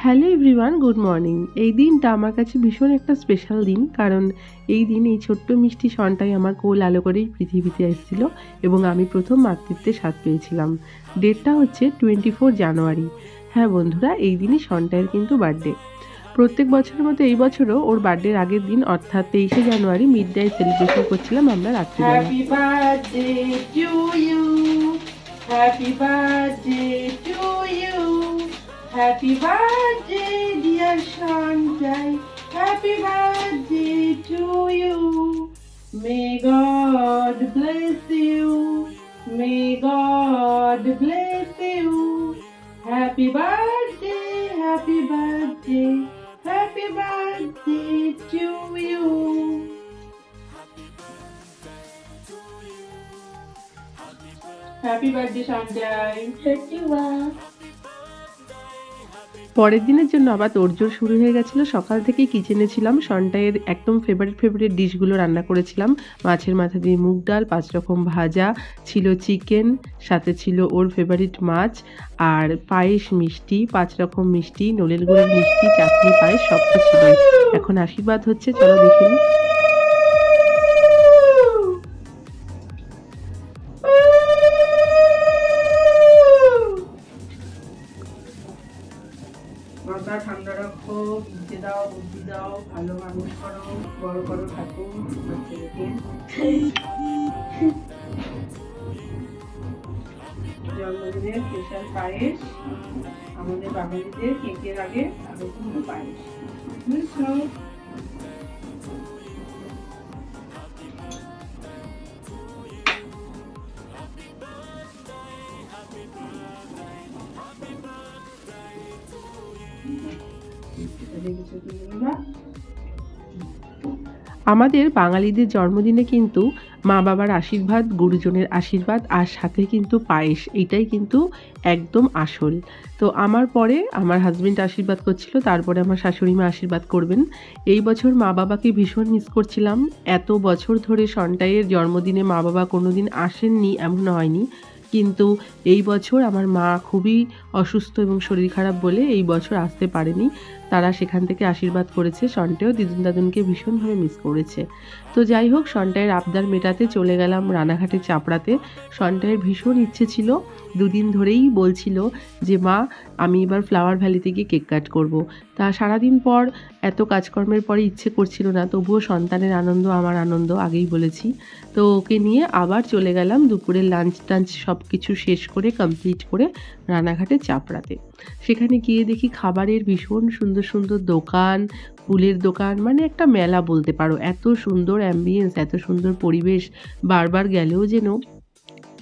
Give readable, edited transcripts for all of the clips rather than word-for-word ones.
Hello everyone, good morning. এই দিনটা আমার কাছে ভীষণ একটা স্পেশাল দিন, কারণ এই দিন এই ছোট্ট মিষ্টি সনটাই আমার কোল আলো করেই পৃথিবীতে এসেছিল এবং আমি প্রথম মাতৃত্বের স্বাদ পেয়েছিলাম। ডেটটা হচ্ছে 24 জানুয়ারি। হ্যাঁ বন্ধুরা, এই দিনই সনটাইয়ের কিন্তু বার্থডে। প্রত্যেক বছরের মতো এই বছরও ওর বার্থডের আগের দিন অর্থাৎ 23শে জানুয়ারি মিড নাইট সেলিব্রেশন করছিলাম আমরা রাত্রিবেলা। Happy birthday to you, happy birthday to you, happy birthday dear Sanjay, happy birthday to you, may God bless you, may God bless you, happy birthday, happy birthday, happy birthday to you. Happy birthday Sanjay. পরের দিনের জন্য আবার তোড়জোড় শুরু হয়ে গেছিলো। সকাল থেকেই কিচেনে ছিলাম। সনটাইয়ের একদম ফেভারিট ডিশগুলো রান্না করেছিলাম। মাছের মাথা দিয়ে মুগ ডাল, 5 রকম ভাজা, ছিল চিকেন, সাথে ছিল ওর ফেভারিট মাছ, আর পায়েস মিষ্টি, 5 রকম মিষ্টি, নলের গুড়ের মিষ্টি, চাটনি, পায়েস সব তো ছিলই। এখন আশীর্বাদ হচ্ছে, চলো দেখে নিই। মাথা ঠান্ডা রাখো, বুঝতে দাও, বুদ্ধি দাও, ভালো মানুষ করো, বড় করো ঠাকুর ছেলেকে। জন্মদিনের স্পেশাল পায়েস, আমাদের বাঙালিদের কেকের আগে আগে কিন্তু পায়েস, বুঝছো? আমাদের বাঙালিদের জন্মদিনে কিন্তু মা বাবার আশীর্বাদ, গুরুজনের আশীর্বাদ, আর সাথে কিন্তু পায়েস, এটাই কিন্তু একদম আসল। তো আমার পরে আমার হাজবেন্ড আশীর্বাদ করছিল, তারপরে আমার শাশুড়ি মা আশীর্বাদ করবেন। এই বছর মা বাবাকে ভীষণ মিস করছিলাম। এত বছর ধরে সনটাইয়ের জন্মদিনে মা বাবা কোনোদিন আসেননি এমন হয়নি, কিন্তু এই বছর আমার মা খুবই অসুস্থ এবং শরীর খারাপ বলে এই বছর আসতে পারেনি। তারা সেখান থেকে আশীর্বাদ করেছে। সনটাইও দিদুন দাদুনকে ভীষণভাবে মিস করেছে। তো যাই হোক, সনটাইয়ের আবদার মেটাতে চলে গেলাম রানাঘাটে চাপড়াতে। সনটাইয়ের ভীষণ ইচ্ছে ছিল, দুদিন ধরেই বলছিল যে মা আমি এবার ফ্লাওয়ার ভ্যালিতে গিয়ে কেক কাট করব। তা সারাদিন পর এত কাজকর্মের পরে ইচ্ছে করছিল না, তবুও সন্তানের আনন্দ আমার আনন্দ, আগেই বলেছি। তো ওকে নিয়ে আবার চলে গেলাম দুপুরের লাঞ্চ টাঞ্চ সব কিছু শেষ করে কমপ্লিট করে রানাঘাটে চাপড়াতে। সেখানে গিয়ে দেখি খাবারের ভীষণ সুন্দর সুন্দর দোকান, ফুলের দোকান, মানে একটা মেলা বলতে পারো। এত সুন্দর অ্যাম্বিয়েন্স, এত সুন্দর পরিবেশ, বারবার গেলেও যেন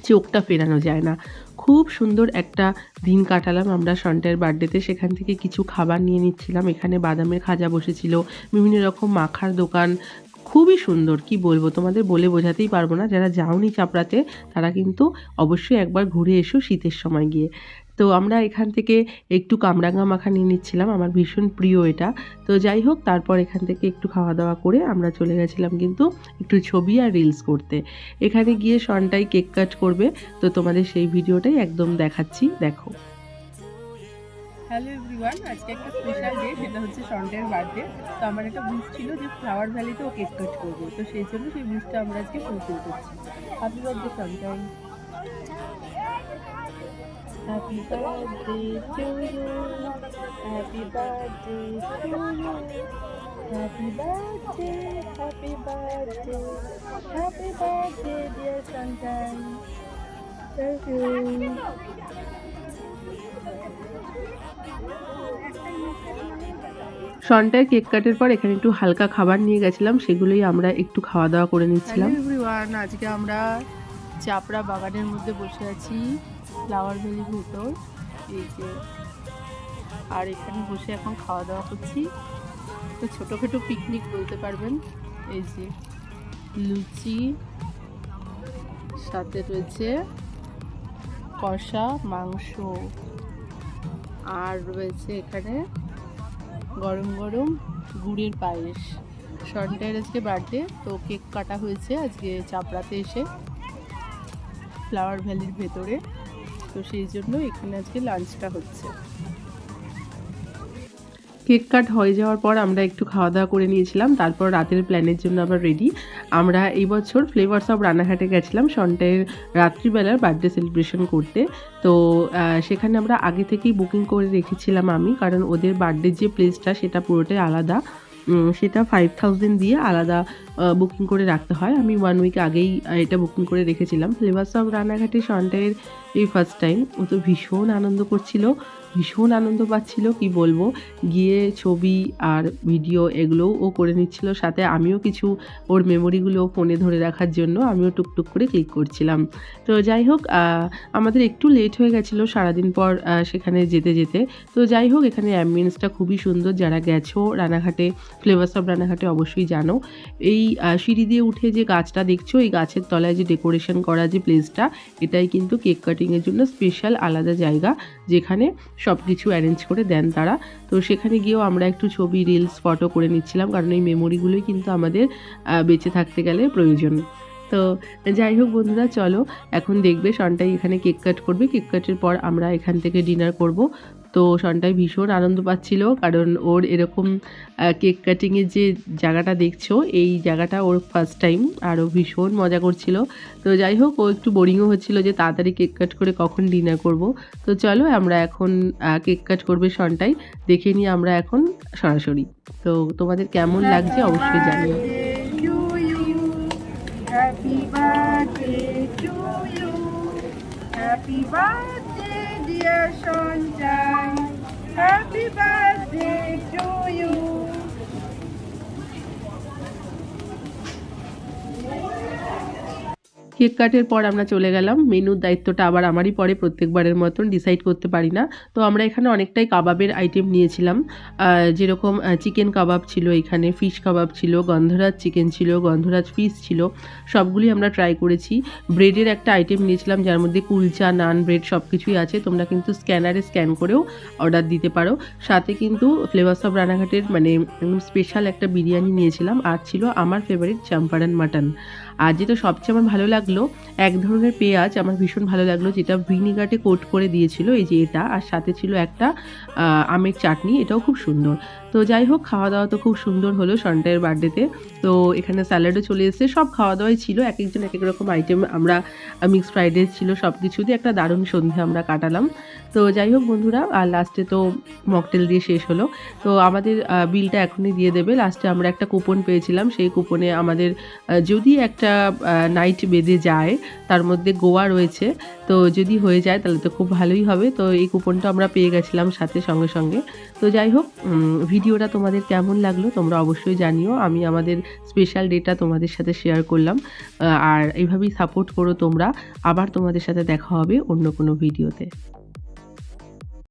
চোখটা ফেরানো যায় না। খুব সুন্দর একটা দিন কাটালাম আমরা সনটাইয়ের বার্থডেতে। সেখান থেকে কিছু খাবার নিয়ে নিচ্ছিলাম। এখানে বাদামের খাজা বসেছিল, বিভিন্ন রকম মাখার দোকান, খুবই সুন্দর। কি বলবো তোমাদের, বলে বোঝাতেই পারবো না। যারা যাওনি চাপড়াতে তারা কিন্তু অবশ্যই একবার ঘুরে এসো শীতের সময় গিয়ে। তো আমরা এখান থেকে একটু কামরাঙা মাখা নিয়ে নিচ্ছিলাম, আমার ভীষণ প্রিয় এটা। তো যাই হোক, তারপর এখান থেকে একটু খাওয়া দাওয়া করে আমরা চলে গেছিলাম কিন্তু একটু ছবি আর রিলস করতে। এখানে গিয়ে সনটাই কেক কাট করবে, তো তোমাদের সেই ভিডিওটাই একদম দেখাচ্ছি, দেখো। হ্যালো এভরিওয়ান, আজকে একটা স্পেশাল ডে, সেটা হচ্ছে সনটাইয়ের বার্থডে। তো আমার একটা উইশ ছিল যে ফ্লাওয়ার ভ্যালিতে ও কেক কাট করবে, তো সেই জন্য সেই উইশটা আমরা আজকে ফুলফিল করছি। হ্যাপি বার্থডে সনটাই। Happy birthday to you, happy birthday to you, happy birthday, happy birthday, happy birthday dear Santan. Thank you. সনটাই কেক কাটের পর এখানে একটু হালকা খাবার নিয়ে গেছিলাম, সেগুলোই আমরা একটু খাওয়া দাওয়া করে নিচ্ছিলাম। এভরিওয়ান, আজকে আমরা চাপড়া বাগানের মধ্যে বসে আছি, ফ্লাওয়ার ভ্যালির ভেতর, এই যে, আর এখানে বসে এখন খাওয়া দাওয়া করছি। তো ছোটোখাটো পিকনিক বলতে পারবেন। এই যে লুচি, সাথে রয়েছে কষা মাংস, আর রয়েছে এখানে গরম গরম গুড়ের পায়েস। সনটাইয়ের আজকে বার্থডে, তো কেক কাটা হয়েছে আজকে চাপড়াতে এসে ফ্লাওয়ার ভ্যালির ভেতরে। তো সেই জন্য এখানে আজকে লাঞ্চটা হচ্ছে। কেক কাট হয়ে যাওয়ার পর আমরা একটু খাওয়া দাওয়া করে নিয়েছিলাম, তারপর রাতের প্ল্যানের জন্য আবার রেডি। আমরা এই বছর ফ্লেভার্স অফ রানাঘাটে গেছিলাম সন্টের রাত্রিবেলার বার্থডে সেলিব্রেশন করতে। তো সেখানে আমরা আগে থেকেই বুকিং করে রেখেছিলাম আমি, কারণ ওদের বার্থডে যে প্লেসটা সেটা পুরোটাই আলাদা। সেটা 5000 দিয়ে আলাদা বুকিং করে রাখতে হয়। আমি 1 উইক আগেই এটা বুকিং করে রেখেছিলাম। ফ্লেভার্স অফ রানাঘাটে সন্টের এই ফার্স্ট টাইম। ও তো ভীষণ আনন্দ করছিল, ভীষণ আনন্দ পাচ্ছিল, কি বলবো। গিয়ে ছবি আর ভিডিও এগুলোও ও করে নিচ্ছিল, সাথে আমিও কিছু ওর মেমোরিগুলো ফোনে ধরে রাখার জন্য আমিও টুকটুক করে ক্লিক করছিলাম। তো যাই হোক, আমাদের একটু লেট হয়ে গেছিলো সারাদিন পর সেখানে যেতে যেতে। তো যাই হোক, এখানে অ্যাম্বিয়েন্সটা খুবই সুন্দর। যারা গেছো রানাঘাটে, ফ্লেভার্স অফ রানাঘাটে, অবশ্যই জানো। এই সিঁড়ি দিয়ে উঠে যে গাছটা দেখছো, এই গাছের তলায় যে ডেকোরেশন করা যে প্লেসটা, এটাই কিন্তু কেক কাটিংয়ের জন্য স্পেশাল আলাদা জায়গা, যেখানে সব কিছু অ্যারেঞ্জ করে দেন তারা। তো সেখানে গিয়েও আমরা একটু ছবি, রিলস, ফটো করে নিচ্ছিলাম, কারণ এই মেমোরিগুলোই কিন্তু আমাদের বেঁচে থাকতে গেলে প্রয়োজন। তো যাই হোক বন্ধুরা, চলো এখন দেখবে সন্টাই এখানে কেক কাট করবে। কেক কাটের পর আমরা এখান থেকে ডিনার করব। তো সন্টাই ভীষণ আনন্দ পাচ্ছিল, কারণ ওর এরকম কেক কাটিংয়ের যে জায়গাটা দেখছো, এই জায়গাটা ওর ফার্স্ট টাইম, আর ও ভীষণ মজা করছিল। তো যাই হোক, ও একটু বোরিংও হচ্ছিল যে তাড়াতাড়ি কেক কাট করে কখন ডিনার করব। তো চলো আমরা এখন কেক কাট করবে সন্টাই, দেখে নিই আমরা এখন সরাসরি। তো তোমাদের কেমন লাগছে অবশ্যই জানিও। Happy birthday to you. Happy birthday, dear Sunshine. Happy birthday to you. Cake কাটের পর আমরা চলে গেলাম। মেনুর দায়িত্বটা আবার আমারই পড়ে, প্রত্যেকবারের মতন ডিসাইড করতে পারি না। তো আমরা এখানে অনেকটাই কাবাবের আইটেম নিয়েছিলাম, যেরকম চিকেন কাবাব ছিল, এখানে ফিশ কাবাব ছিল, গন্ধরাজ চিকেন ছিল, গন্ধরাজ ফিশ ছিল, সবগুলি আমরা ট্রাই করেছি। ব্রেডের একটা আইটেম নিয়েছিলাম, যার মধ্যে কুলচা, নান, ব্রেড সব কিছুই আছে। তোমরা কিন্তু স্ক্যানারে স্ক্যান করেও অর্ডার দিতে পারো। সাথে কিন্তু ফ্লেভার্স অফ রানাঘাটের মানে স্পেশাল একটা বিরিয়ানি নিয়েছিলাম, আর ছিল আমার ফেভারিট চাম্পারান মাটন। আর যেটা সবচেয়ে আমার ভালো লাগলো, এক ধরনের পেঁয়াজ আমার ভীষণ ভালো লাগলো, যেটা ভিনিগারে কোট করে দিয়েছিল, এই যে এটা, আর সাথে ছিল একটা আমের চাটনি, এটাও খুব সুন্দর। তো যাই হোক, খাওয়া দাওয়া তো খুব সুন্দর হলো সন্টাইয়ের বার্থডেতে। তো এখানে স্যালাডও চলে এসেছে, সব খাওয়া দাওয়াই ছিল, এক একজন এক এক রকম আইটেম। আমরা মিক্সড ফ্রাইড রাইস ছিল, সব কিছুতে একটা দারুণ সন্ধে আমরা কাটালাম। তো যাই হোক বন্ধুরা, আর লাস্টে তো মকটেল দিয়ে শেষ হলো। তো আমাদের বিলটা এখনই দিয়ে দেবে। লাস্টে আমরা একটা কুপন পেয়েছিলাম, সেই কুপনে আমাদের যদি একটা নাইট বেঁধে যায়, তার মধ্যে গোয়া রয়েছে, তো যদি হয়ে যায় তাহলে তো খুব ভালোই হবে। তো এই কুপনটা আমরা পেয়ে গেছিলাম সাথে সঙ্গে সঙ্গে। তো যাই হোক, ভিডিওটা তোমাদের কেমন লাগলো তোমরা অবশ্যই জানিও। আমি আমাদের স্পেশাল ডেটা তোমাদের সাথে শেয়ার করলাম, আর এইভাবেই সাপোর্ট করো তোমরা। আবার তোমাদের সাথে দেখা হবে অন্য কোনো ভিডিওতে।